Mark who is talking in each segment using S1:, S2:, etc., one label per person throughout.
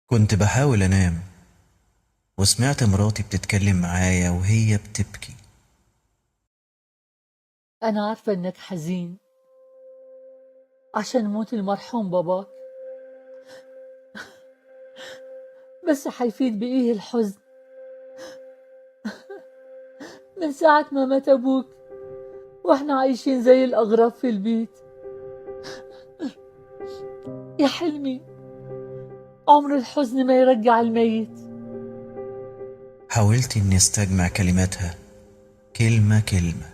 S1: كنت بحاول أنام وسمعت مراتي بتتكلم معايا وهي بتبكي.
S2: أنا عارفة إنك حزين عشان موت المرحوم باباك، بس حيفيد بإيه الحزن من ساعة ما مات أبوك وإحنا عايشين زي الأغراب في البيت. يا حلمي، عمر الحزن ما يرجع الميت.
S1: حاولت إني أستجمع كلماتها كلمة كلمة.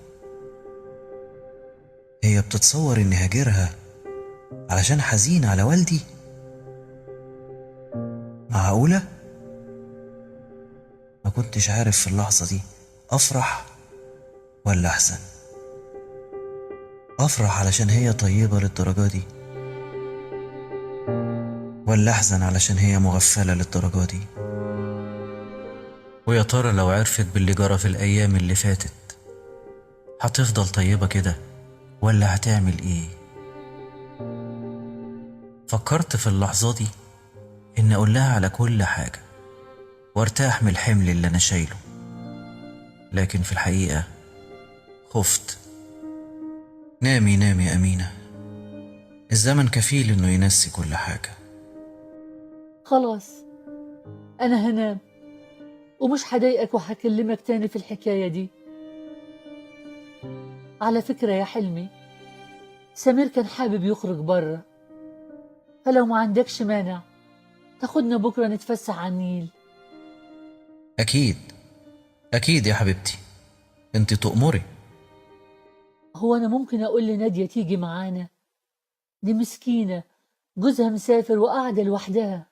S1: هي بتتصور إني هاجرها علشان حزين على والدي؟ معقولة؟ ما كنتش عارف في اللحظة دي أفرح ولا أحزن. أفرح علشان هي طيبة للدرجة دي، ولا أحزن علشان هي مغفلة للدرجة دي؟ ويا ترى لو عرفت باللي جرى في الأيام اللي فاتت هتفضل طيبة كده ولا هتعمل إيه؟ فكرت في اللحظة دي إن أقول لها على كل حاجة وارتاح من الحمل اللي أنا شايله، لكن في الحقيقة خفت. نامي نامي يا أمينة، الزمن كفيل إنه ينسي كل حاجة.
S2: خلاص، أنا هنام ومش حضايقك وحكلمك تاني في الحكاية دي. على فكرة يا حلمي، سمير كان حابب يخرج برا، فلو ما عندكش مانع تاخدنا بكرة نتفسح على النيل.
S1: أكيد أكيد يا حبيبتي، أنت تؤمري.
S2: هو أنا ممكن أقول لنادية تيجي معانا؟ دي مسكينة، جوزها مسافر وقاعدة لوحدها.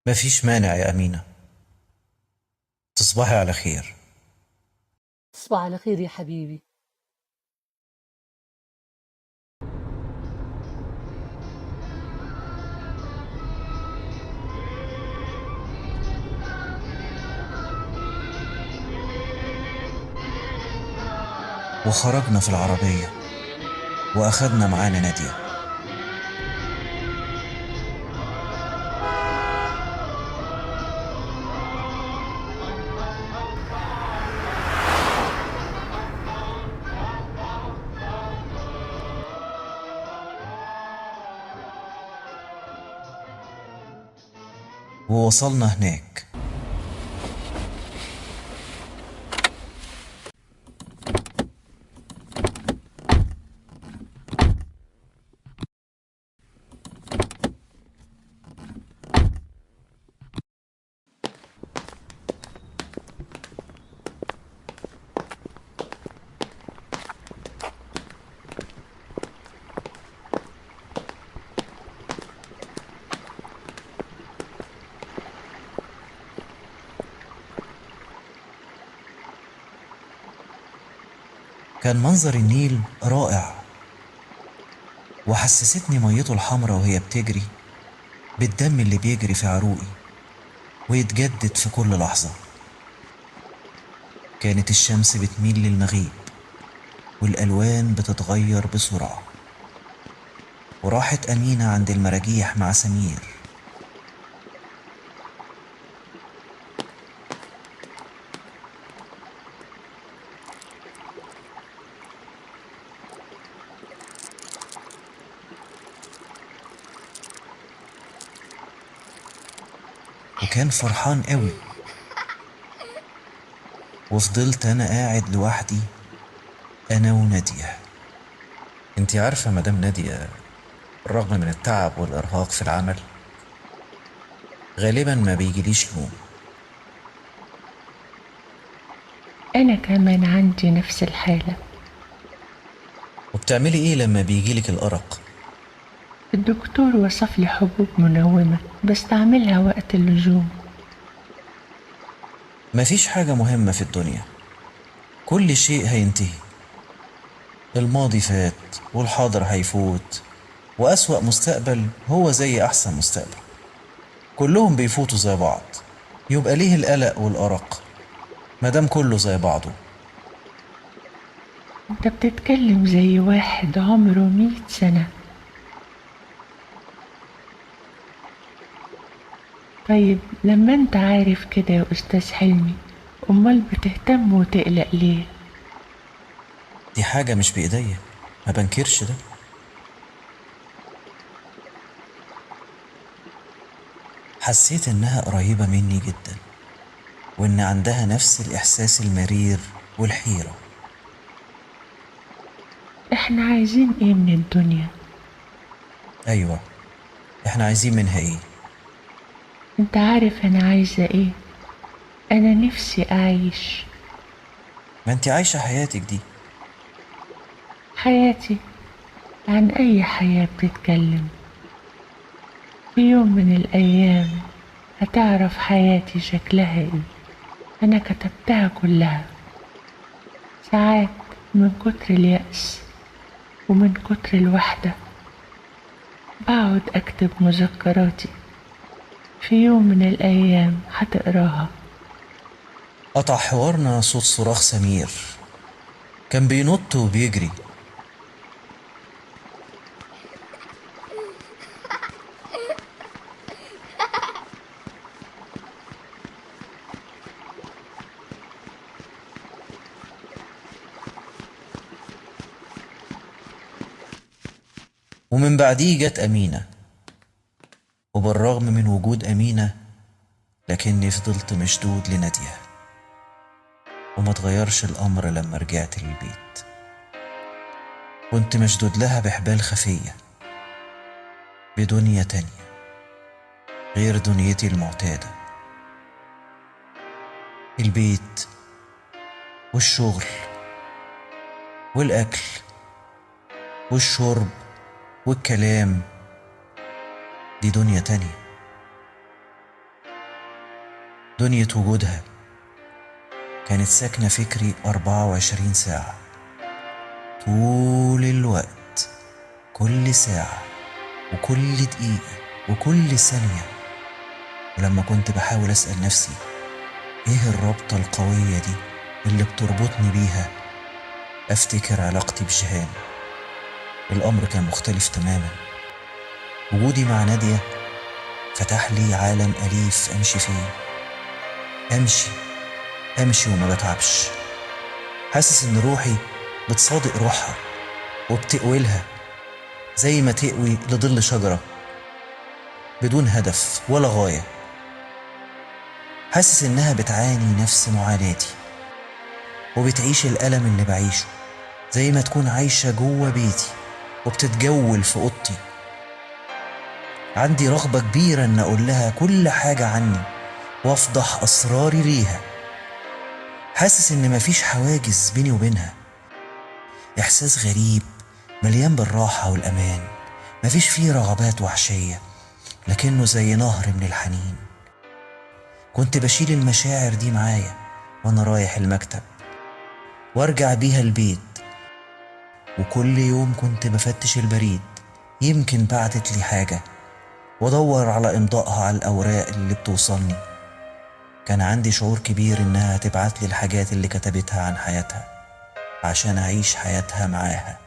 S1: مفيش مانع يا أمينة، تصبحي على خير.
S2: تصبح على خير يا حبيبي.
S1: وخرجنا في العربية وأخدنا معانا نادية. ووصلنا هناك. كان منظر النيل رائع، وحسستني ميته الحمرا وهي بتجري بالدم اللي بيجري في عروقي ويتجدد في كل لحظة. كانت الشمس بتميل للمغيب والألوان بتتغير بسرعة، وراحت أمينة عند المراجيح مع سمير. وكان فرحان قوي، وفضلت أنا قاعد لوحدي أنا ونادية. انتي عارفة مدام نادية، بالرغم من التعب والإرهاق في العمل غالبا ما بيجيليش نوم.
S3: أنا كمان عندي نفس الحالة.
S1: وبتعملي إيه لما بيجيلك الأرق؟
S3: الدكتور وصف لي حبوب منومة بستعملها وقت اللزوم.
S1: مفيش حاجة مهمة في الدنيا، كل شيء هينتهي. الماضي فات والحاضر هيفوت، وأسوأ مستقبل هو زي أحسن مستقبل، كلهم بيفوتوا زي بعض. يبقى ليه القلق والأرق مادام كله زي بعضه؟
S3: أنت بتتكلم زي واحد عمره 100 سنة. طيب لما انت عارف كده يا أستاذ حلمي، أمال بتهتم وتقلق ليه؟
S1: دي حاجة مش بإيديا، ما بنكرش ده. حسيت إنها قريبة مني جدا، وإن عندها نفس الإحساس المرير والحيرة.
S3: احنا عايزين ايه من الدنيا؟
S1: أيوة، إحنا عايزين منها إيه؟
S3: انت عارف انا عايزة ايه؟ انا نفسي اعيش
S1: ما أنت عايشة حياتك دي.
S3: حياتي عن اي حياة بتتكلم. في يوم من الايام هتعرف حياتي شكلها ايه. انا كتبتها كلها. ساعات من كتر اليأس ومن كتر الوحدة بقعد اكتب مذكراتي. في يوم من الايام هتقراها.
S1: قطع حوارنا صوت صراخ سمير، كان بينط وبيجري. ومن بعديه جت أمينة، وبالرغم من وجود أمينة لكني فضلت مشدود لنادية. وما تغيرش الأمر لما رجعت للبيت، كنت مشدود لها بحبال خفية، بدنيا تانية غير دنيتي المعتادة. البيت والشغل والأكل والشرب والكلام، دي دنيا تانية، دنيا وجودها كانت ساكنة فكري 24 ساعة، طول الوقت، كل ساعة وكل دقيقة وكل ثانية. ولما كنت بحاول أسأل نفسي إيه الرابطة القوية دي اللي بتربطني بيها، أفتكر علاقتي بجيهان. الأمر كان مختلف تماما. وجودي مع نادية فتح لي عالم أليف أمشي فيه، أمشي وما بتعبش، حاسس إن روحي بتصادق روحها وبتقويلها زي ما تقوي لظل شجرة بدون هدف ولا غاية. حاسس إنها بتعاني نفس معاناتي وبتعيش الألم اللي بعيشه، زي ما تكون عايشة جوه بيتي وبتتجول في أوضتي. عندي رغبة كبيرة إن أقول لها كل حاجة عني وأفضح أسراري ليها. حاسس إن مفيش حواجز بيني وبينها، إحساس غريب مليان بالراحة والأمان، مفيش فيه رغبات وحشية، لكنه زي نهر من الحنين. كنت بشيل المشاعر دي معايا وأنا رايح المكتب وارجع بيها البيت، وكل يوم كنت بفتش البريد يمكن بعتت لي حاجة، وادور على امضائها على الأوراق اللي بتوصلني. كان عندي شعور كبير إنها تبعت لي الحاجات اللي كتبتها عن حياتها عشان أعيش حياتها معاها.